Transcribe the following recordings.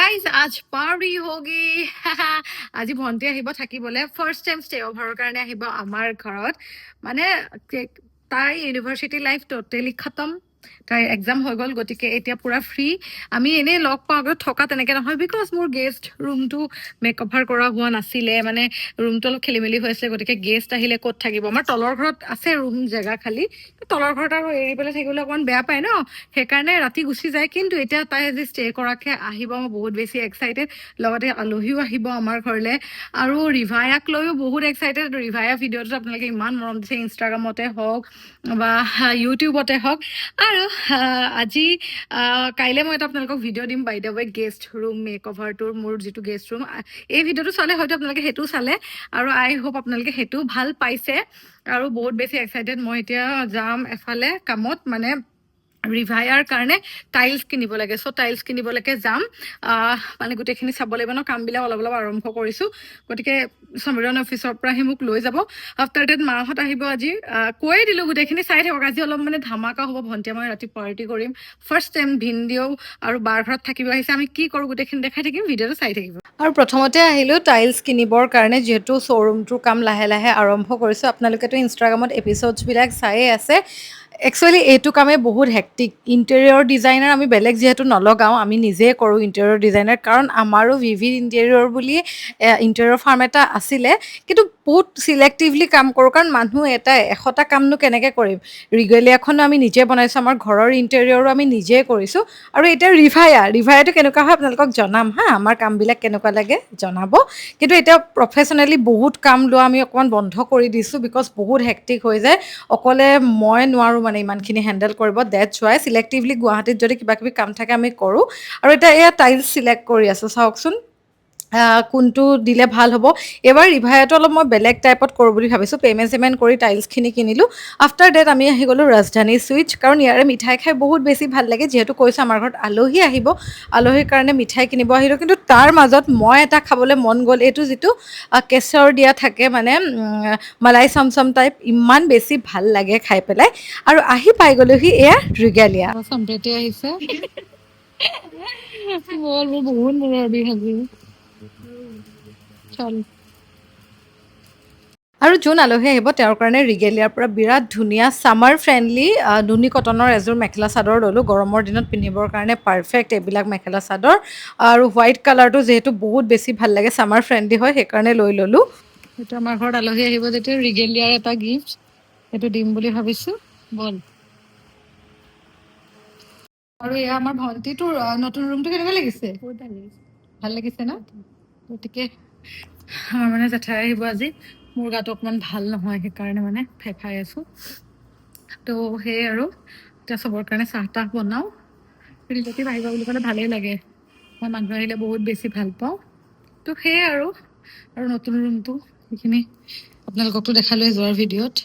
Guys আজ party হোগি আজি ভণ্টি আহিব থাকিবলৈ ফাৰ্ষ্ট টাইম ষ্টে অভাৰৰ কাৰণে আহিব আমাৰ ঘৰত মানে তাই ইউনিভাৰ্চিটি লাইফ টোটেলি খতম তাই এক্সাম হৈ গ'ল গতিকে এতিয়া পুৰা ফ্ৰী আমি এনেই লগ পাওঁ থকা তেনেকৈ নহয় বিকজ মোৰ গেষ্ট ৰুমটো মেকঅভাৰ কৰা হোৱা নাছিলে মানে ৰুমটো অলপ খেলি মেলি হৈ আছিলে গতিকে গেষ্ট আহিলে ক'ত থাকিব আমাৰ তলৰ ঘৰত আছে ৰুম জেগা খালী তলৰ ঘৰত আৰু এৰি পেলাই থাকিবলৈ অকণমান বেয়া পায় ন সেইকাৰণে ৰাতি গুচি যায় কিন্তু এতিয়া তাই আজি ষ্টে কৰাকৈ আহিব মই বহুত বেছি এক্সাইটেড লগতে আলহীও আহিব আমাৰ ঘৰলৈ আৰু ৰিভায়াক লৈও বহুত এক্সাইটেড ৰিভায়া ভিডিঅ'টোত আপোনালোকে ইমান মৰম দিছে ইনষ্টাগ্ৰামতে হওক বা ইউটিউবতে হওক আৰু আজি কাইলৈ মই এটা আপোনালোকক ভিডিঅ' দিম বাই দ্য ৱে গেষ্ট ৰুম মেকঅভাৰটোৰ মোৰ যিটো গেষ্ট ৰুম এই ভিডিঅ'টো চালে হয়তো আপোনালোকে সেইটো চালে আৰু আই হোপ আপোনালোকে সেইটো ভাল পাইছে আৰু বহুত বেছি এক্সাইটেড মই এতিয়া যাম এফালে কামত মানে ৰিভায়াৰ কাৰণে টাইলছ কিনিব লাগে চ' টাইলছ কিনিবলৈকে যাম মানে গোটেইখিনি চাব লাগিব ন কামবিলাক অলপ অলপ আৰম্ভ কৰিছোঁ গতিকে সমীৰণ অফিচৰ পৰা আহি মোক লৈ যাব আফটাৰ ডেট মাহঁত আহিব আজি কৈয়ে দিলোঁ গোটেইখিনি চাই থাকক আজি অলপ মানে ধামাকা হ'ব ভণ্টিয়ে মই ৰাতি পাৰ্টি কৰিম ফাৰ্ষ্ট টাইম ভিনদেউ আৰু বাৰ ঘৰত থাকিব আহিছে আমি কি কৰোঁ গোটেইখিনি দেখাই থাকিম ভিডিঅ'টো চাই থাকিব আৰু প্ৰথমতে আহিলোঁ টাইলছ কিনিবৰ কাৰণে যিহেতু শ্ব'ৰুমটোৰ কাম লাহে লাহে আৰম্ভ কৰিছোঁ আপোনালোকেতো ইনষ্টাগ্ৰামত এপিছ'ডছবিলাক চায়ে আছে একচুৱেলি এইটো কামেই বহুত হেক্টিক ইণ্টেৰিয়ৰ ডিজাইনাৰ আমি বেলেগ যিহেতু নলগাওঁ আমি নিজেই কৰোঁ ইণ্টেৰিয়ৰ ডিজাইনাৰ কাৰণ আমাৰো ভিভি ইণ্টেৰিয়ৰ বুলি ইণ্টেৰিয়ৰ ফাৰ্ম এটা আছিলে কিন্তু বহুত চিলেক্টিভলি কাম কৰোঁ কাৰণ মানুহ এটাই 100টা কামনো কেনেকৈ কৰিম ৰিগেলিয়াখনো আমি নিজে বনাইছোঁ আমাৰ ঘৰৰ ইণ্টেৰিয়ৰো আমি নিজেই কৰিছোঁ আৰু এতিয়া ৰিভায়াটো কেনেকুৱা হয় আপোনালোকক জনাম হা আমাৰ কামবিলাক কেনেকুৱা লাগে জনাব কিন্তু এতিয়া প্ৰফেচনেলি বহুত কাম লোৱা আমি অকণমান বন্ধ কৰি দিছোঁ বিকজ বহুত হেক্টিক হৈ যায় অকলে মই নোৱাৰোঁ মানে ইমানখিনি হেণ্ডেল কৰিব ডেটছ ৱাই চিলেক্টিভলি গুৱাহাটীত যদি কিবা কিবি কাম থাকে আমি কৰোঁ আৰু এতিয়া এয়া টাইলছ চিলেক্ট কৰি আছোঁ চাওকচোন কোনটো দিলে ভাল হ'ব এইবাৰ ৰিভায়াটো অলপ মই বেলেগ টাইপত কৰোঁ বুলি ভাবিছোঁ পে'মেণ্ট কৰি টাইলছখিনি কিনিলোঁ আফটাৰ ডেট আমি আহি গ'লোঁ ৰাজধানী চুইটছ কাৰণ ইয়াৰে মিঠাই খাই বহুত বেছি ভাল লাগে যিহেতু কৈছোঁ আমাৰ ঘৰত আলহী আহিব আলহীৰ কাৰণে মিঠাই কিনিব আহিলোঁ কিন্তু তাৰ মাজত মই এটা খাবলৈ মন গ'ল এইটো যিটো কেশৰ দিয়া থাকে মানে মলাই চমচম টাইপ ইমান বেছি ভাল লাগে খাই পেলাই আৰু আহি পাই গ'লোহি এয়া ৰিগেলিয়া সম্প্ৰীতি আহিছে বহুত মূৰৰ বিষ আজি আৰু যোন আলহী আহিব তেওঁৰ কাৰণে ৰিগেলিয়াৰ পৰা বিৰাট ধুনীয়া ছামাৰ ফ্ৰেণ্ডলি নুনি কটনৰ এযোৰ মেখেলা চাদৰ ল'লোঁ গৰমৰ দিনত পিন্ধিবৰ কাৰণে পাৰফেক্ট এইবিলাক মেখেলা চাদৰ আৰু হোৱাইট কালাৰটো যিহেতু বহুত বেছি ভাল লাগে ছামাৰ ফ্ৰেণ্ডলি হয় সেইকাৰণে লৈ ল'লোঁ সেইটো আমাৰ ঘৰত আলহী আহিব যেতিয়া ৰিগেলিয়াৰ এটা গিফ্ট সেইটো দিম বুলি ভাবিছোঁ বল আৰু এয়া আমাৰ ভণ্টিটোৰ নতুন ৰুমটো কেনেকুৱা লাগিছে ভাল লাগিছে ন গতিকে আমাৰ মানে জেঠাই আহিব আজি মোৰ গাটো অকণমান ভাল নহয় সেইকাৰণে মানে ফেফাই আছোঁ তো সেয়ে আৰু এতিয়া চবৰ কাৰণে চাহ তাহ বনাওঁ ৰিলেটিভ আহিব বুলি ক'লে ভালেই লাগে মই মানুহ আহিলে বহুত বেছি ভাল পাওঁ তো সেয়ে আৰু নতুন ৰুমটো সেইখিনি আপোনালোককতো দেখালোৱে যোৱাৰ ভিডিঅ'ত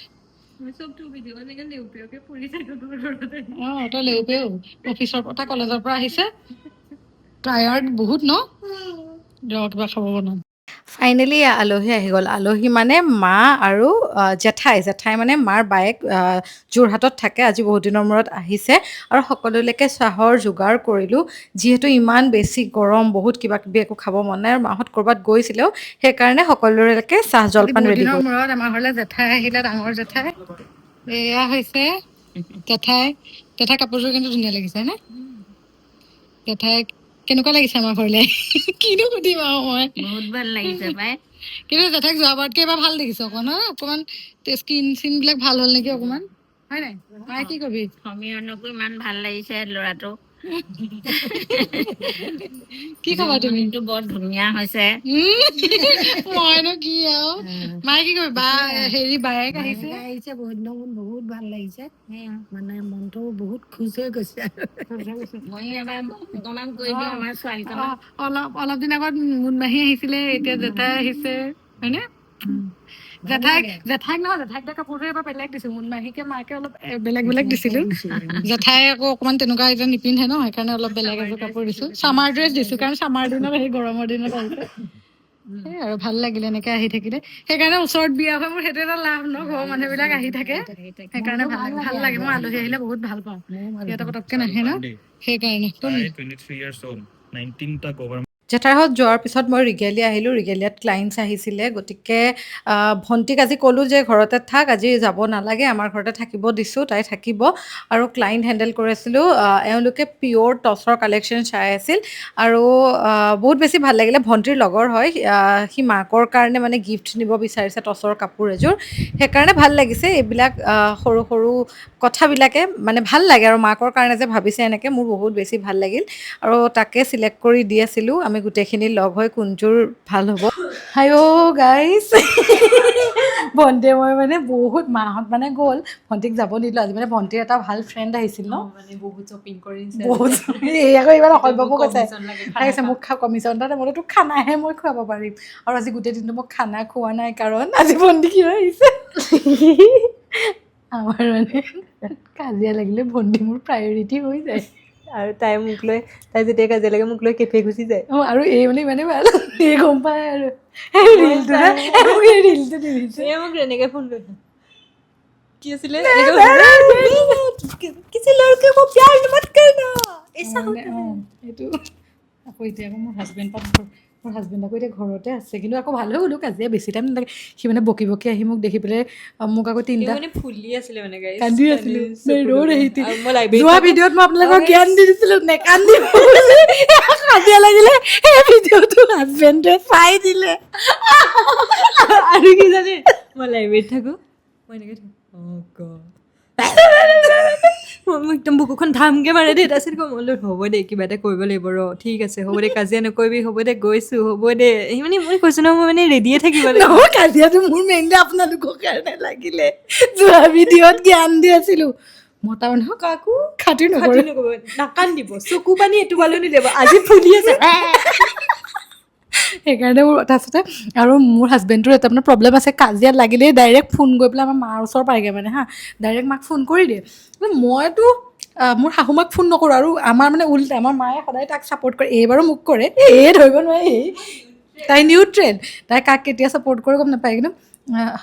তই লেউপেও অফিচৰ পৰা কলেজৰ পৰা আহিছে টায়াৰ্ড বহুত ন কিবা খাব বনাম ফাইনেলি আলহী আহি গ'ল আলহী মানে মা আৰু জেঠাই মানে মাৰ বায়েক যোৰহাটত থাকে আজি বহুত দিনৰ মূৰত আহিছে আৰু সকলোলৈকে চাহৰ যোগাৰ কৰিলোঁ যিহেতু ইমান বেছি গৰম বহুত কিবা কিবি একো খাব মন নাই আৰু মাহঁত ক'ৰবাত গৈছিলেও সেইকাৰণে সকলোলৈকে চাহ জলপান ৰেডি কৰিলোঁ মূৰত আমাৰ ঘৰলৈ জেঠাই আহিলে ডাঙৰ জেঠাই এয়া হৈছে জেঠাই কাপোৰযোৰ কিন্তু ধুনীয়া লাগিছে নে জেঠাই কেনেকুৱা লাগিছে আমাৰ ঘৰলৈ কিনো সুধিম আৰু মই বহুত ভাল লাগিছে পাই কিন্তু জেঠাইক যোৱাবাৰতকৈ এবাৰ ভাল দেখিছো অকণমান স্কিন চিন বিলাক ভাল হ'ল নেকি অকণমান হয় নাই মায়ে কি কবি সমীৰণকো ইমান ভাল লাগিছে ল'ৰাটো কি খবৰ তুমি বৰ ধুনীয়া হৈছে মইনো কি আৰু মায়ে কি কবি বা হেৰি বায়েক আহিছে বহুত ভাল লাগিছে মানে মনটো বহুত খুচ হৈ গৈছে মই এবাৰ অকণমান কৈ দিওঁ আমাৰ ছোৱালীজনক অলপ দিন আগত মুনমাহী আহিছিলে এতিয়া জেঠাই আহিছে হয়নে জেঠাইক নহয় জেঠাইক দিয়া কাপোৰটো এবাৰ বেলেগ দিছো মুনমাহীকে মাকে অলপ বেলেগ দিছিলো জেঠাই আকৌ অকণমান তেনেকুৱা এতিয়া নিপিন্ধে ন সেইকাৰণে অলপ বেলেগ এযোৰ কাপোৰ দিছো চামাৰ ড্ৰেছ দিছো কাৰণ চামাৰ দিনত আহি গৰমৰ দিনত আহিছে সেই আৰু ভাল লাগিলে enake আহি থাকিলে সেইকাৰণে ওচৰত বিয়া হয় মোৰ সেইটো এটা লাভ ন ঘৰৰ মানুহবিলাক আহি থাকে সেইকাৰণে ভাল লাগে মই আলহী আহিলে বহুত ভাল পাওঁ ইয়াতে পটককে নাহে ন সেইকাৰণে 23 years old 19টা জেঠাইহঁত যোৱাৰ পিছত মই ৰিগেলিয়া আহিলোঁ, ৰিগেলিয়াত ক্লাইণ্টছ আহিছিলে, গতিকে ভণ্টিক আজি ক'লোঁ যে ঘৰতে থাক, আজি যাব নালাগে, আমাৰ ঘৰতে থাকিব দিছোঁ, তাই থাকিব। আৰু ক্লাইণ্ট হেণ্ডেল কৰিছিলোঁ, এওঁলোকে পিয়'ৰ টচৰ কালেকশ্যন চাই আছিল আৰু বহুত বেছি ভাল লাগিলে। ভণ্টিৰ লগৰ হয়, সি মাকৰ কাৰণে মানে গিফ্ট নিব বিচাৰিছে টচৰ কাপোৰ এযোৰ, সেইকাৰণে ভাল লাগিছে এইবিলাক সৰু সৰু কথাবিলাকে মানে ভাল লাগে আৰু মাকৰ কাৰণে যে ভাবিছে এনেকৈ মোৰ বহুত বেছি ভাল লাগিল আৰু তাকে চিলেক্ট কৰি দি আছিলোঁ আমি গোটেইখিনি লগ হৈ কোনযোৰ ভাল হ'ব। হাই গাইজ, ভণ্টিয়ে মই মানে বহুত মাহঁত মানে গ'ল, ভণ্টিক যাব নিদিলোঁ। আজি মানে ভণ্টিৰ এটা ভাল ফ্ৰেণ্ড আহিছিল ন, মানে বহুত শ্বপিং কৰিছে, বহুত এই আকৌ ইমান অসভ্যকো কৈছে, আহিছে মোক কমিশ্যন এটা মই তোক খানাহে মই খুৱাব পাৰিম। আৰু আজি গোটেই দিনটো মোক খানা খোৱা নাই কাৰণ আজি ভণ্টি কি আহিছে। আমাৰ মানে কাজিয়া লাগিলে ভণ্টি মোৰ প্ৰায়ৰিটি হৈ যায়। আৰু তাই যেতিয়া কাজিয়া লাগে মোক লৈ কেফে গুচি যায়। অঁ, আৰু এই মানে ইমানে ভাল, এই গম পায় আৰু ৰিলটো না, মোক এই ৰিলটো দিছে, মোক এনেকে ফোন কৰিছে, কি আছিলে किसी लड़के को प्यार मत करना ऐसा होता है। এইটো আকৌ এতিয়া আকৌ মোৰ হাজবেণ্ড আকৌ এতিয়া ঘৰতে আছে, কিন্তু আকৌ ভাল হৈ গ'লো, কাজিয়া বেছি টাইম নালাগে। সি মানে বকি বকি আহি মোক দেখি পেলাই মোক আকৌ তিনিটা মানে ফুলি আছিলে মানে গাইছ, কান্দি আছিলোঁ। মই লাইব্ৰেৰীত যোৱা ভিডিঅ'ত মই আপোনালোকক জ্ঞান দি দিছিলোঁ নেকান্দিব বুলি, কাজিয়া লাগিলে সেই ভিডিঅ'টো হাজবেণ্ডে চাই দিলে। আৰু কি জানে, মই লাইব্ৰেৰীত থাকোঁ, মই এনেকৈ থাকোঁ, অঁ গড মোক একদম বুকুখন ধামকৈ মাৰে দেই। তাৰপিছত কওঁ মই হ'ব দে, কিবা এটা কৰিব লাগিব, ৰ ঠিক আছে হ'ব দে, কাজিয়া নকৰিবি, হ'ব দে গৈছোঁ, হ'ব দে। সি মানে মই কৈছোঁ ন, মই মানে ৰেডিয়ে থাকিব লাগিব। নহয়, কাজিয়াটো মোৰ মেইনলি আপোনালোকৰ কাৰণে লাগিলে, যোৱা ভিডিঅ'ত জ্ঞান দি আছিলোঁ। মতা মানুহক কাকো খাতিৰ নকৰে, নাকান্দিব, চকু পানী এটোপালো নিদিব, আজি ফুলি আছে। সেইকাৰণে মোৰ তাৰপিছতে আৰু মোৰ হাজবেণ্ডটোৰ এটা মানে প্ৰব্লেম আছে, কাজিয়াত লাগিলেই ডাইৰেক্ট ফোন কৰি পেলাই আমাৰ মাৰ ওচৰ পায়গৈ মানে হা, ডাইৰেক্ট মাক ফোন কৰি দিয়ে। মইতো মোৰ শাহু মাক ফোন নকৰোঁ, আৰু আমাৰ মানে উল্টা, আমাৰ মায়ে সদায় তাক ছাপৰ্ট কৰে, এইবাৰো মোক কৰে, ধৰিব নোৱাৰি, তাই নিউট্ৰেল, তাই কাক কেতিয়া ছাপৰ্ট কৰে গম নাপায়, কিন্তু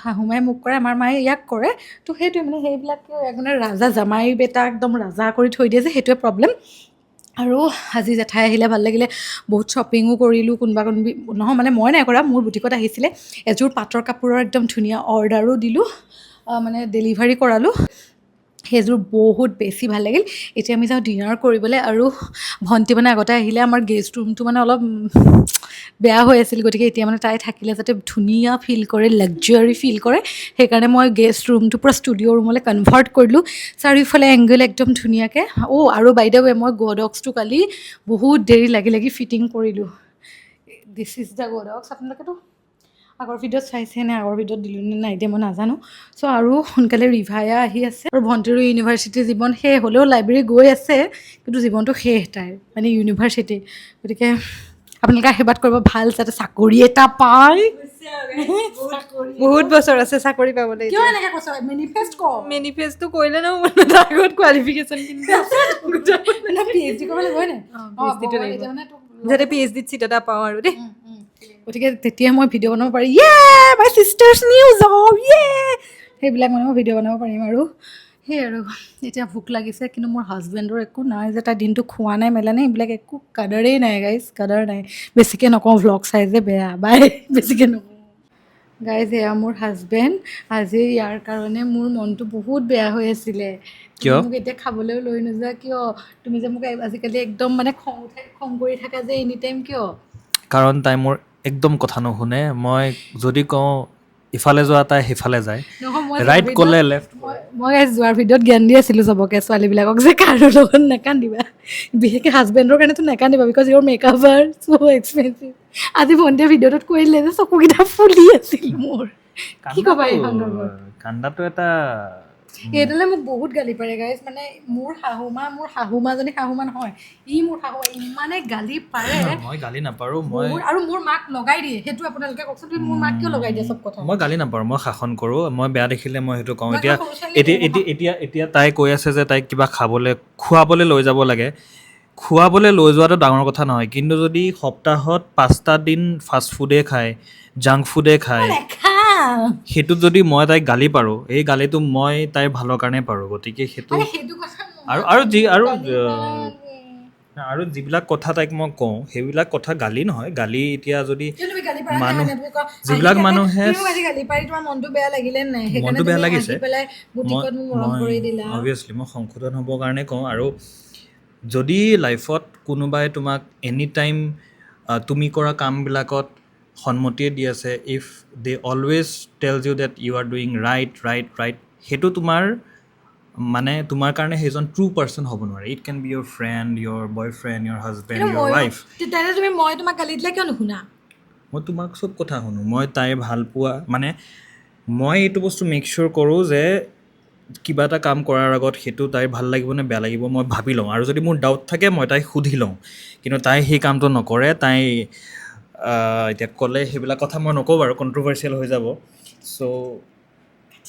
শাহু মায়ে মোক কৰে, আমাৰ মায়ে ইয়াক কৰে। তো সেইটোৱে মানে সেইবিলাকে মানে ৰাজা জামাই বেটা একদম ৰাজা কৰি থৈ দিয়ে যে, সেইটোৱে প্ৰব্লেম। আৰু আজি জেঠাই আহিলে ভাল লাগিলে, বহুত শ্বপিঙো কৰিলোঁ, কোনোবা নহয় মানে মই নাই কৰা, মোৰ বুটিকত আহিছিলে এযোৰ পাটৰ কাপোৰৰ একদম ধুনীয়া অৰ্ডাৰো দিলোঁ, মানে ডেলিভাৰী কৰালোঁ, সেইযোৰ বহুত বেছি ভাল লাগিল। এতিয়া আমি যাওঁ ডিনাৰ কৰিবলৈ, আৰু ভণ্টি মানে আগতে আহিলে আমাৰ গেষ্ট ৰুমটো মানে অলপ বেয়া হৈ আছিল, গতিকে এতিয়া মানে তাই থাকিলে যাতে ধুনীয়া ফিল কৰে, লাক্সাৰী ফিল কৰে, সেইকাৰণে মই গেষ্ট ৰুমটো পূৰা ষ্টুডিঅ' ৰুমলৈ কনভাৰ্ট কৰিলোঁ, চাৰিওফালে এংগল একদম ধুনীয়াকৈ। আৰু বাই দ্য ৱে, মই গডক্সটো কালি বহুত দেৰি লাগি ফিটিং কৰিলোঁ। দিছ ইজ দ্য গডক্স, আপোনালোকেতো আগৰ ভিডিঅ'ত চাইছে নে, আগৰ ভিডিঅ'ত দিলোঁ নে নাই এতিয়া মই নাজানো। চ' আৰু সোনকালে ৰিভায়া আহি আছে, আৰু ভণ্টিৰো ইউনিভাৰ্চিটি জীৱন শেষ, হ'লেও লাইব্ৰেৰী গৈ আছে, কিন্তু জীৱনটো শেষ তাইৰ, মানে ইউনিভাৰ্চিটি। গতিকে আপোনালোকে আশীৰ্বাদ কৰিব, ভাল যাতে চাকৰি এটা পায়। বহুত বছৰ আছে চাকৰি পাবলৈ। কিয় এনেকৈ কৈছ, মেনিফেষ্ট কৰ, মেনিফেষ্টটো কৰিলে ন, মানে তাৰ আগত কোৱালিফিকেশ্যন PhD কৰিব লাগিব হয় নাই, যাতে PhD চিট এটা পাওঁ আৰু দেই। গতিকে তেতিয়া মই ভিডিঅ' বনাব পাৰিম, মাই চিষ্টাৰ্ছ নিউ জব, সেইবিলাক মানে মই ভিডিঅ' বনাব পাৰিম। আৰু সেই আৰু এতিয়া ভোক লাগিছে, কিন্তু মোৰ হাজবেণ্ডৰ একো নাই যে, তাই দিনটো খোৱা নাই মেলা নাই, এইবিলাক একো কাদাৰেই নাই গাইজ, কাদাৰ নাই। বেছিকৈ নকওঁ, ভ্লগ চাই যে বেয়া, বাই বেছিকৈ নকওঁ গাইজ। এয়া মোৰ হাজবেণ্ড, আজি ইয়াৰ কাৰণে মোৰ মনটো বহুত বেয়া হৈ আছিলে। কিয়? মোক এতিয়া খাবলৈও লৈ নোযোৱা কিয়? তুমি যে মোক আজিকালি একদম মানে খং কৰি থাকা যে এনি টাইম, কিয়? কাৰণ তাই মোৰ একদম কথা নুশুনে, মই যদি কওঁ ইফালে যোৱা তাই সিফালে যায়, ৰাইট ক'লে লেফ্ট। মই যোৱাৰ ভিডিঅ'ত জ্ঞান দি আছিলোঁ চবকে, ছোৱালীবিলাকক যে কাৰো লগত নেকান্দিবা, বিশেষকৈ হাজবেণ্ডৰ কাৰণেতো নেকান্দিবা, because your makeup are so' expensive. আজি ভণ্টিয়ে ভিডিঅ'টোত কৈ দিলে যে চকুকেইটা ফুলি আছিল মোৰ, কি ক'বা এই সন্দৰ্ভত? কান্দাটো এটা এইডালে মোক বহুত গালি পাৰে গাইজ, মানে মোৰ শাহু মাজনী শাহু মা নহয়, মোৰ শাহু ইমানে গালি পাৰে। মই গালি নাপাৰোঁ, আৰু মোৰ মাক লগাই দিয়ে, সেইটো আপোনালোকে কওকচোন, তুমি মোৰ মাক কিয় লগাই দিয়ে চব কথা? মই গালি নাপাৰোঁ, মই শাসন কৰোঁ, মই বেয়া দেখিলে মই সেইটো কওঁ। মই এতিয়া সৰু ছোৱালী এতিয়া এতিয়া এতিয়া এতিয়া তাই কৈ আছে যে তাইক কিবা খোৱাবলৈ লৈ যাব লাগে। খোৱাবলৈ লৈ যোৱাটো ডাঙৰ কথা নহয়, কিন্তু যদি সপ্তাহত 5টা দিন ফাষ্ট ফুডে খায়, জাংক ফুডে খায়, সেইটোত যদি মই তাইক গালি পাৰোঁ, এই গালিটো মই তাইৰ ভালৰ কাৰণে পাৰোঁ। গতিকে সেইটো আৰু আৰু যিবিলাক কথা তাইক মই কওঁ সেইবিলাক কথা গালি নহয়, গালি এতিয়া যদি তুমি গালি পাৰা মানুহ নাই তুমি কোৱা যিবিলাক মানুহে তুমি আজি গালি পাৰি তোমাৰ মনটো বেয়া লাগিলে নাই মনটো সেইকাৰণে বেয়া তুমি লাগিছে আহি পেলাই বুটিকত মোক মৰম কৰি দিলা অবভিয়াছলি মই সংশোধন হ'বৰ কাৰণে কওঁ। আৰু যদি লাইফত কোনোবাই তোমাক এনি টাইম তুমি কৰা কামবিলাকত সন্মতিয়ে দি আছে, if they always tells you that you are doing right, সেইটো তোমাৰ মানে তোমাৰ কাৰণে সেইজন ট্ৰু পাৰ্চন হ'ব নোৱাৰে। It can be your friend, your boyfriend, your husband, কিন্তু ইয়ৰ ৱাইফ। তেতিয়াহ'লে তুমি মই তোমাক গালি দিলে কিয় নুশুনা মই তোমাক চব কথা শুনো। মই তাই ভাল পোৱা মানে মই এইটো বস্তু মেক চিয়'ৰ কৰোঁ যে কিবা এটা কাম কৰাৰ আগত সেইটো তাইৰ ভাল লাগিব নে বেয়া লাগিব মই ভাবি লওঁ, আৰু যদি মোৰ ডাউট থাকে মই তাইক সুধি লওঁ। কিন্তু তাই সেই কামটো নকৰে। তাই এতিয়া ক'লে সেইবিলাক কথা মই নকওঁ বাৰু, কণ্ট্ৰভাৰ্চিয়েল হৈ যাব। চ'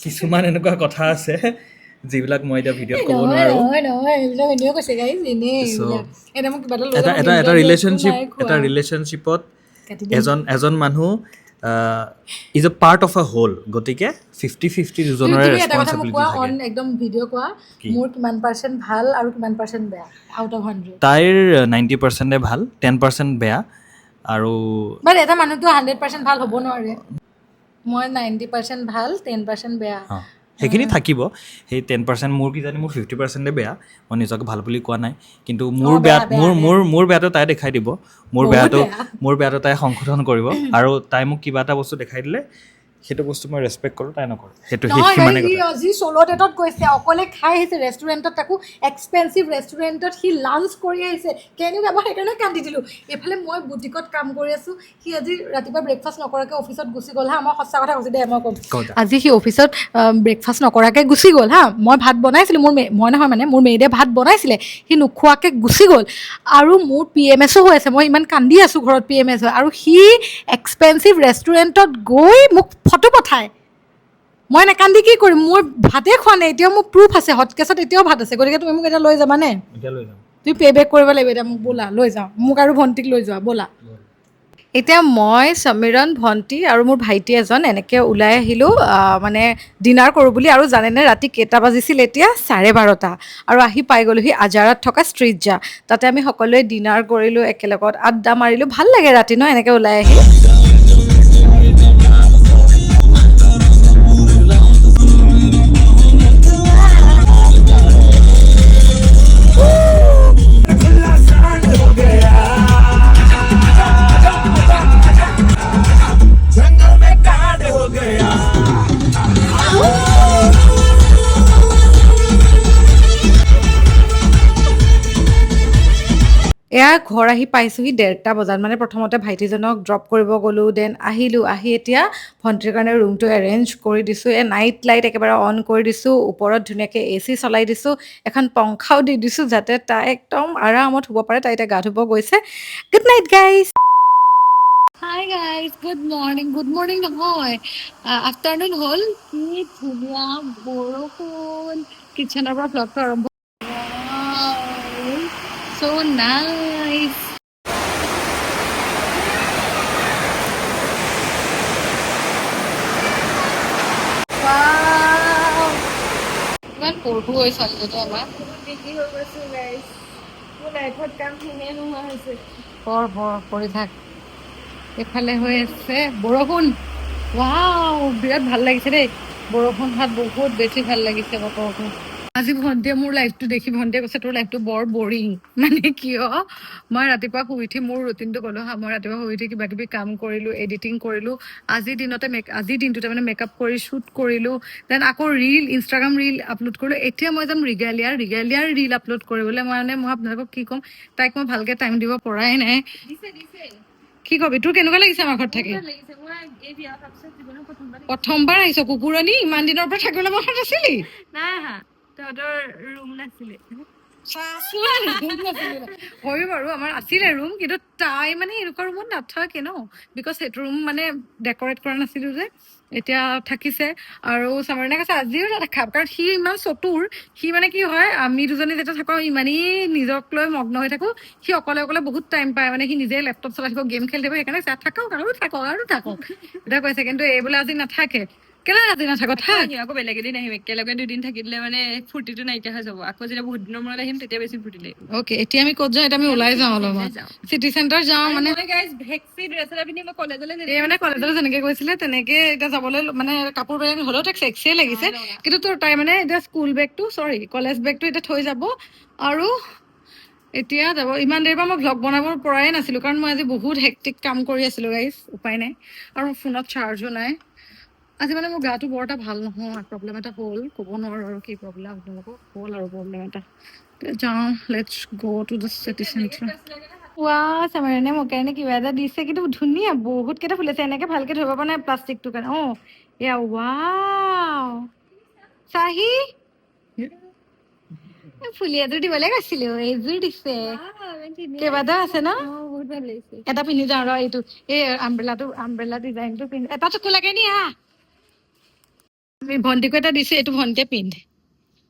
কিছুমান এনেকুৱা কথা আছে যিবিলাক মই এতিয়া ভিডিঅ'ত ক'ব নহয় নোৱাৰোঁ। নহয় নহয় এইবিলাক এনেও কৈছে গাইজ এনেই এইবিলাক এতিয়া মোক কিবা এটা লৈ যাব এটা ৰিলেশ্যনশ্বিপ ৰিলেশ্যনশ্বিপত কাটি দিম এজন মানুহ is a part of a whole, গতিকে 50-50 দুজনৰে তুমি এটা কথা মোক ৰেছপনচিবিলিটি কোৱা থাকে। অন একদম ভিডিঅ' কোৱা কি? মোৰ কিমান পাৰ্চেণ্ট ভাল আৰু কিমান পাৰ্চেণ্ট বেয়া আউট অফ 100 তাইৰ 90% ভাল, 10% বেয়া। আৰু বাট এটা মানুহটো 100% ভাল হ'ব নোৱাৰে। মই 90% ভাল 10% বেয়া সেইখিনি থাকিব। সেই 10% মোৰ কিজানি মোৰ 50%ে বেয়া। মই নিজকে ভাল বুলি কোৱা নাই, কিন্তু মোৰ বেয়া, বেয়া বেয়া, মোৰ বেয়াটো তাই দেখাই দিব, মোৰ বহুত বেয়াটো বেয়া। তাই সংশোধন কৰিব। আৰু তাই মোক কিবা এটা বস্তু দেখাই দিলে সেইটো বস্তু মই ৰেচপেক্ট কৰোঁ, তাই নকৰে। সেইটো নহয় সিমানে সি কথা। আজি চ'ল' ডেটত গৈছে অকলে খাই আহিছে ৰেষ্টুৰেণ্টত, তাকো এক্সপেঞ্চিভ ৰেষ্টুৰেণ্টত সি লাঞ্চ কৰি আহিছে। কেনেকুৱা মই সেইকাৰণে কান্দি দিলোঁ। এইফালে মই বুটিকত কাম কৰি আছোঁ, সি আজি ৰাতিপুৱা ব্ৰেকফাষ্ট নকৰাকৈ অফিচত গুচি গ'ল হা। মই সঁচা কথা কৈছোঁ দেই, মই ক'ম কওঁতা। আজি সি অফিচত ব্ৰেকফাষ্ট নকৰাকৈ গুচি গ'ল হা। মই ভাত বনাইছিলোঁ, মই নহয় মানে মোৰ মেইডে ভাত বনাইছিলে, সি নোখোৱাকৈ গুচি গ'ল। আৰু মোৰ PMSO হৈ আছে, মই ইমান কান্দি আছোঁ ঘৰত PMS হৈ, আৰু সি এক্সপেঞ্চিভ ৰেষ্টুৰেণ্টত গৈ মোক ফটো পঠায়। মই নাকান্দি কি কৰিম, মোৰ ভাতেই খোৱা নাই এতিয়াও, মোৰ প্ৰুফ আছে হটকেছত এতিয়াও ভাত আছে। গতিকে তুমি মোক এতিয়া লৈ যাবানে? এতিয়া লৈ যাম। তুমি পে' বেক কৰিব লাগিব এতিয়া মোক, ব'লা লৈ যাওঁ, মোক আৰু ভণ্টিক লৈ যোৱা ব'লা। এতিয়া মই সমীৰণ ভণ্টি আৰু মোৰ ভাইটি এজন এনেকৈ ওলাই আহিলোঁ মানে ডিনাৰ কৰোঁ বুলি। আৰু জানেনে ৰাতি কেইটা বাজিছিল এতিয়া? 12:30। আৰু আহি পাই গ'লোহি আজাৰাত থকা ষ্ট্ৰীট জা। তাতে আমি সকলোৱে ডিনাৰ কৰিলোঁ, একেলগত আড্ডা মাৰিলোঁ। ভাল লাগে ৰাতি ন এনেকৈ ওলাই আহি। এয়া ঘৰ আহি পাইছোঁহি 1:30 বজাত। মানে প্ৰথমতে ভাইটিজনক ড্ৰপ কৰিব গ'লোঁ, দেন আহিলোঁ। আহি এতিয়া ভণ্টিৰ কাৰণে ৰুমটো এৰেঞ্জ কৰি দিছোঁ। নাইট লাইট একেবাৰে অন কৰি দিছোঁ, ওপৰত ধুনীয়াকৈ AC চলাই দিছোঁ, এখন পংখাও দি দিছোঁ যাতে তাই একদম আৰামত শুব পাৰে। তাই এতিয়া গা ধুব গৈছে। Good night guys. Hi guys, good morning নহয়, আফটাৰনুন হ'ল। কি ধুনীয়া বৰষুণ। কিটচেনৰ পৰা ভ্লগটো আৰম্ভ। So nice. Wow. ইমান পঢ়ো হৈ ছোৱালীজনী আমাৰ। বৰ পঢ়ি থাক। এইফালে হৈ আছে বৰষুণ। ৱাও, বিৰাট ভাল লাগিছে দেই। বৰষুণ হাত বহুত বেছি ভাল লাগিছে বতৰটো। আজি ভণ্টিয়ে মোৰ লাইফটো দেখি ভণ্টিয়ে কৈছে তোৰ লাইফটো বৰ বৰিং। মানে কিয়, মই ৰাতিপুৱা শুই উঠি মোৰ ৰুটিনটো ক'লোঁ হা। মই ৰাতিপুৱা শুই উঠি কিবা কিবি কাম কৰিলোঁ, এডিটিং কৰিলোঁ। আজিৰ দিনটোতে মানে মেকআপ কৰি শ্বুট কৰিলোঁ, দেন আকৌ ইনষ্টাগ্ৰাম ৰীল আপলোড কৰিলোঁ। এতিয়া মই যাম ৰিগেলিয়াৰ ৰীল আপলোড কৰিবলৈ। মই আপোনালোকক কি ক'ম, তাইক মই ভালকৈ টাইম দিব পৰাই নাই। কি কবি, তোৰ কেনেকুৱা লাগিছে আমাৰ ঘৰত থাকি? প্ৰথমবাৰ আহিছ কুকুৰণী, ইমান দিনৰ পৰা থাকিবলৈ মনত আছিলি? তহঁতৰ ৰুম নাছিলে। হয় বাৰু, আমাৰ আছিলে ৰুম, কিন্তু তাই মানে এনেকুৱা ৰুমত নাথাকে ন, বিকজ সেইটো ৰুম মানে ডেক'ৰেট কৰা নাছিলো যে। এতিয়া থাকিছে। আৰু চামাৰিনে কৈছে আজিও নাথাকা, কাৰণ সি ইমান চতুৰ। সি মানে কি হয়, আমি দুজনী যেতিয়া থাকো ইমানেই নিজক লৈ মগ্ন হৈ থাকো, সি অকলে বহুত টাইম পায়। মানে সি নিজে লেপটপ চলাই থাকিব, গেম খেলি থাকিব। সেইকাৰণে থাকক। এতিয়া কৈছে কিন্তু এই বোলে আজি নাথাকে। কেলে ৰাতি নাথাকো থাক আহিম আকৌ বেলেগ এদিন আহিম একেলগে 2 দিন থাকি দিলে মানে ফূৰ্তিটো নাইকিয়া হৈ যাব আকৌ যেতিয়া বহুত দিনৰ মূৰত আহিম তেতিয়া বেছি ফূৰ্তি লাগিব অ'কে এতিয়া আমি ক'ত যাওঁ এতিয়া আমি ওলাই যাওঁ অলপমান চিটি চেণ্টাৰ যাওঁ মানে গাইজ ভেক্সি ড্ৰেছ এটা পিন্ধি মই কলেজলৈ এই মানে কলেজলৈ যেনেকে গৈছিলে তেনেকে এতিয়া যাবলৈ মানে কাপোৰ বেলেগ হ'লেও তাক সেক্সিয়ে লাগিছে কিন্তু তোৰ তাই মানে এতিয়া স্কুল বেগটো কলেজ বেগটো এতিয়া থৈ যাব আৰু এতিয়া যাব ইমান দেৰিৰ পৰা মই ভ্লগ বনাব পৰাই নাছিলোঁ কাৰণ মই আজি বহুত হেক্টিক কাম কৰি আছিলোঁ গাইজ উপায় নাই আৰু ফোনত চাৰ্জো নাই আজি মানে মোৰ গাটো বৰ এটা ভাল নহয় প্ৰব্লেম এটা হ'ল ক'ব নোৱাৰোঁ আৰু কি প্ৰব্লেম আপোনালোকক হ'ল আৰু প্ৰব্লেম এটা যাওঁ লেটছ গ' টু দ্য চিটি চেণ্টাৰ ৱা চামাৰিনে মোৰ কাৰণে কিবা এটা দিছে কিন্তু ধুনীয়া বহুত কেইটা ফুল আছে এনেকে ভালকে ধৰিব পৰা নাই প্লাষ্টিকটোৰ কাৰণে অঁ এয়া ৱাও চাহি ফুলি এযোৰ দিবলৈ কৈছিলো এইযোৰ দিছে কেইবাটাও আছে ন বহুত ভাল লাগিছে এটা পিন্ধি যাওঁ ৰ এইটো এই আমব্ৰেলা ডিজাইনটো পিন্ধি এটা চকু লাগে নি হা আমি ভণ্টিকো এটা দিছো এইটো ভণ্টিয়ে পিন্ধ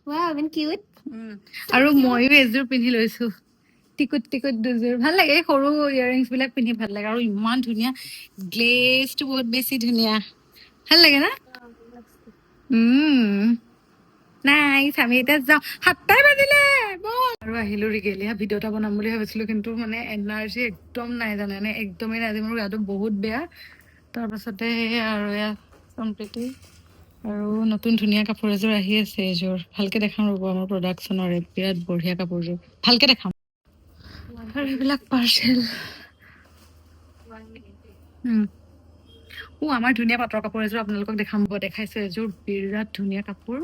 ৱাও ইমান কিউট আৰু ময়ো এযোৰ পিন্ধি লৈছো টিকুট টিকুট দুযোৰ ভাল লাগে এই সৰু ইয়াৰিংছ বিলাক পিন্ধি ভাল লাগে আৰু ইমান ধুনীয়া গ্লেজটো বহুত বেছি ধুনীয়া ভাল লাগে না নাই আমি এতিয়া যাওঁ 7টাই বাজিলে বল আৰু আহিলো ৰিগেলিয়া ভিডিঅ' এটা বনাম বুলি ভাবিছিলো কিন্তু মানে এনাৰ্জি একদম নাই জানানে একদমেই নাই আজি মোৰ গাটো বহুত বেয়া তাৰপাছতে আৰু এয়া সম্প্ৰীতি আৰু নতুন ধুনীয়া কাপোৰ এযোৰ আহি আছে এইযোৰ ভালকে দেখাম ৰ'ব আমাৰ প্ৰডাকশ্যনৰে বিৰাট বঢ়িয়া কাপোৰযোৰ ভালকে দেখাম আৰু এইবিলাক পাৰ্চেল আমাৰ ধুনীয়া পাটৰ কাপোৰ এযোৰ আপোনালোকক দেখাইছো এযোৰ বিৰাট ধুনীয়া কাপোৰ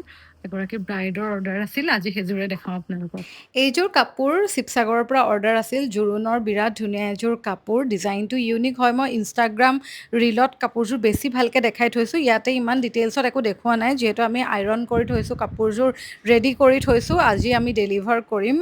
এগৰাকী ব্ৰাইডৰ অৰ্ডাৰ আছিল আজি সেইযোৰে দেখাওঁ আপোনালোকক এইযোৰ কাপোৰ শিৱসাগৰৰ পৰা অৰ্ডাৰ আছিল জোৰোণৰ বিৰাট ধুনীয়া এযোৰ কাপোৰ ডিজাইনটো ইউনিক হয় মই ইনষ্টাগ্ৰাম ৰিলত কাপোৰযোৰ বেছি ভালকৈ দেখাই থৈছোঁ ইয়াতে ইমান ডিটেইলছত একো দেখুওৱা নাই যিহেতু আমি আইৰণ কৰি থৈছোঁ কাপোৰযোৰ ৰেডি কৰি থৈছোঁ আজি আমি ডেলিভাৰ কৰিম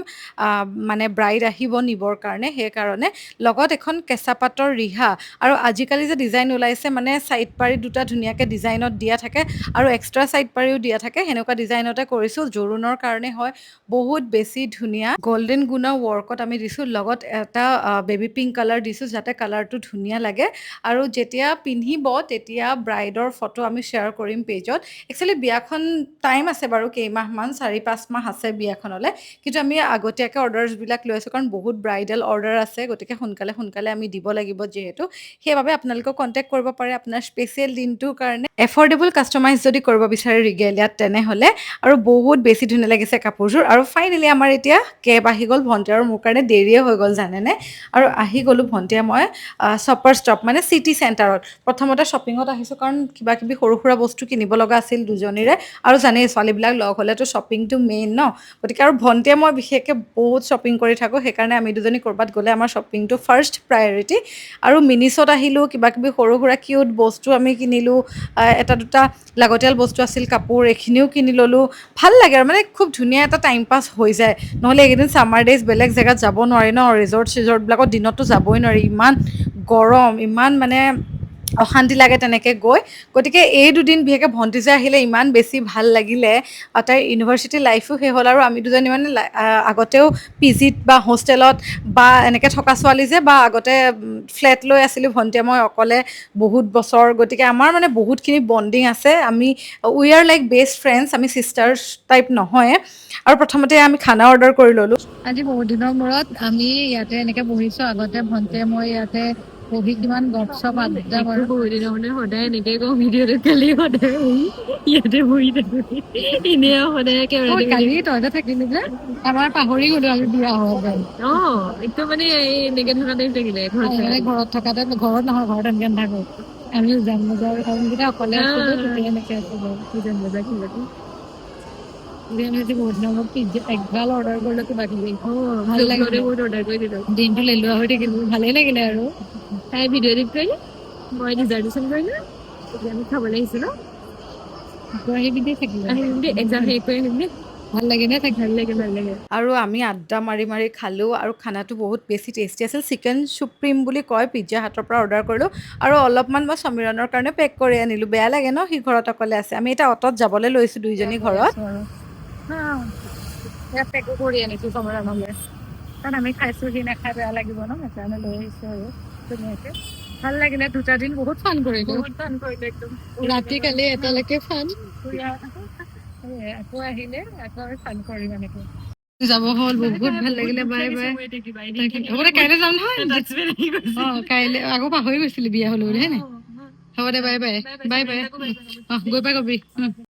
মানে ব্ৰাইড আহিব নিবৰ কাৰণে সেইকাৰণে লগত এখন কেঁচা পাটৰ ৰিহা আৰু আজিকালি যে ডিজাইন ওলাইছে মানে ছাইড পাৰি দুটা ধুনীয়াকৈ ডিজাইনত দিয়া থাকে আৰু এক্সট্ৰা ছাইড পাৰিও দিয়া থাকে সেনেকুৱা ডিজাইনতে কৰিছোঁ জোৰোণৰ কাৰণে হয় বহুত বেছি ধুনীয়া গল্ডেন গুণা ৱৰ্কত আমি দিছোঁ লগত এটা বেবী পিংক কালাৰ দিছোঁ যাতে কালাৰটো ধুনীয়া লাগে আৰু যেতিয়া পিন্ধিব তেতিয়া ব্ৰাইডৰ ফটো আমি শ্বেয়াৰ কৰিম পেজত একচুৱেলি বিয়াখন টাইম আছে বাৰু কেইমাহমান 4-5 মাহ আছে বিয়াখনলৈ কিন্তু আমি আগতীয়াকৈ অৰ্ডাৰছবিলাক লৈ আছোঁ কাৰণ বহুত ব্ৰাইডেল অৰ্ডাৰ আছে গতিকে সোনকালে আমি দিব লাগিব যিহেতু সেইবাবে আপোনালোকক কণ্টেক্ট কৰিব পাৰে আপোনাৰ স্পেচিয়েল দিনটোৰ কাৰণে এফৰ্ডেবল কাষ্টমাইজ যদি কৰিব বিচাৰে ৰিগেলিয়াত তেনেহ'লে আৰু বহুত বেছি ধুনীয়া লাগিছে কাপোৰযোৰ আৰু ফাইনেলি আমাৰ এতিয়া কেব আহি গ'ল ভণ্টি আৰু মোৰ কাৰণে দেৰিয়ে হৈ গ'ল জানেনে আৰু আহি গ'লোঁ ভণ্টিয়ে মই শ্বপাৰ ষ্টপ মানে চিটি চেণ্টাৰত প্ৰথমতে শ্বপিঙত আহিছোঁ কাৰণ কিবা কিবি সৰু সুৰা বস্তু কিনিব লগা আছিল দুজনীৰে আৰু জানেই ছোৱালীবিলাক লগ হ'লেতো শ্বপিংটো মেইন ন গতিকে আৰু ভণ্টিয়ে মই বিশেষকৈ বহুত শ্বপিং কৰি থাকোঁ সেইকাৰণে আমি দুজনী ক'ৰবাত গ'লে আমাৰ শ্বপিংটো ফাৰ্ষ্ট প্ৰায়ৰিটি আৰু মিনিছত আহিলোঁ কিবা কিবি সৰু সুৰা কিউট বস্তু আমি কিনিলোঁ এটা দুটা লাগতিয়াল বস্তু আছিল কাপোৰ এইখিনিও কিনি ল'লোঁ ভাল লাগে আৰু মানে খুব ধুনীয়া এটা টাইম পাছ হৈ যায় নহ'লে এইকেইদিন ছামাৰ ডেইজ বেলেগ জেগাত যাব নোৱাৰি ন ৰিজৰ্টবিলাকত দিনততো যাবই নোৱাৰি ইমান গৰম ইমান মানে অশান্তি লাগে তেনেকৈ গৈ গতিকে এই দুদিন বিশেষকৈ ভণ্টি যে আহিলে ইমান বেছি ভাল লাগিলে তাইৰ ইউনিভাৰ্চিটি লাইফো শেষ হ'ল আৰু আমি দুজনী মানে আগতেও পিজিত বা হোষ্টেলত বা এনেকৈ থকা ছোৱালী যে বা আগতে ফ্লেট লৈ আছিলোঁ ভণ্টিয়ে মই অকলে বহুত বছৰ গতিকে আমাৰ মানে বহুতখিনি বণ্ডিং আছে আমি we are like best friends আমি ছিষ্টাৰ্ছ টাইপ নহয় আৰু প্ৰথমতে আমি খানা অৰ্ডাৰ কৰি ল'লোঁ আজি বহুত দিনৰ মূৰত আমি ইয়াতে এনেকৈ বহিছোঁ আগতে ভণ্টিয়ে মই ইয়াতে বহি কিমান গপচপ আড্ডা মাৰোঁ বহুত দিনৰ মানে সদায় এনেকৈ কওঁ ভিডিঅ'টো কালি সদায় ইয়াতে বহি থাকোঁ এনেই সদায় কালি তহঁতে থাকিলি যে আমাৰ পাহৰি গ'লো আমি বিয়া হ'ব একদম মানে এই এনেকৈ থকা টাইপ থাকিলে ঘৰত থকাতে ঘৰত নহয় ঘৰত এনেকৈ নাথাকো আমি উজান বজাৰ আমিকেইটা অকলে আছিলোঁ তেতিয়া এনেকৈ আছিলোঁ উজান বজাৰ কিবা বহুত দিনৰ মূৰত পিজ্জা এগাল অৰ্ডাৰ কৰিলোঁ কিবা কিবি ভাল লাগিলে বহুত অৰ্ডাৰ কৰি দিলোঁ দিনটো লেলোৱা হৈ থাকিলোঁ ভালেই লাগিলে আৰু তাই ভিডিঅ' এডিট কৰিলে মই ৰিজাৰ্ভেশ্যন কৰিলোঁ এতিয়া আমি খাবলৈ আহিছিলোঁ আহিবি দেই থাকিলে আহিম দেই এক্সাম শেষ কৰি আহিম দেই ভাল লাগে নে থাকি ভাল লাগে আৰু আমি আড্ডা মাৰি মাৰি খালোঁ আৰু খানাটো বহুত বেছি টেষ্টি আছিল চিকেন চুপ্ৰিম বুলি কয় পিজ্জা হাটৰ পৰা অৰ্ডাৰ কৰিলোঁ আৰু অলপমান মই সমীৰণৰ কাৰণে পেক কৰি আনিলোঁ বেয়া লাগে ন সি ঘৰত অকলে আছে আমি এতিয়া অটত যাবলৈ লৈছোঁ দুইজনী ঘৰত পেকো কৰি আনিছোঁ সমীৰণলৈ কাৰণ আমি খাইছোঁ সি নাখাই বেয়া লাগিব ন সেইকাৰণে লৈ আহিছোঁ আৰু ধুনীয়াকে ভাল লাগিলে 2টা দিন বহুত ফান কৰিলো ৰাতি কালি এটালৈকে ফান আকৌ আহিলে আকৌ ফান কৰিম এনেকে যাব হ'ল বহুত ভাল লাগিলে বাই বাই হ'ব দে কাইলৈ যাম নহয় কাইলৈ আকৌ পাহৰি গৈছিলি বিয়া হলো হে নাই হ'ব দে বাই বাই বাই বাই গৈ পাই কবি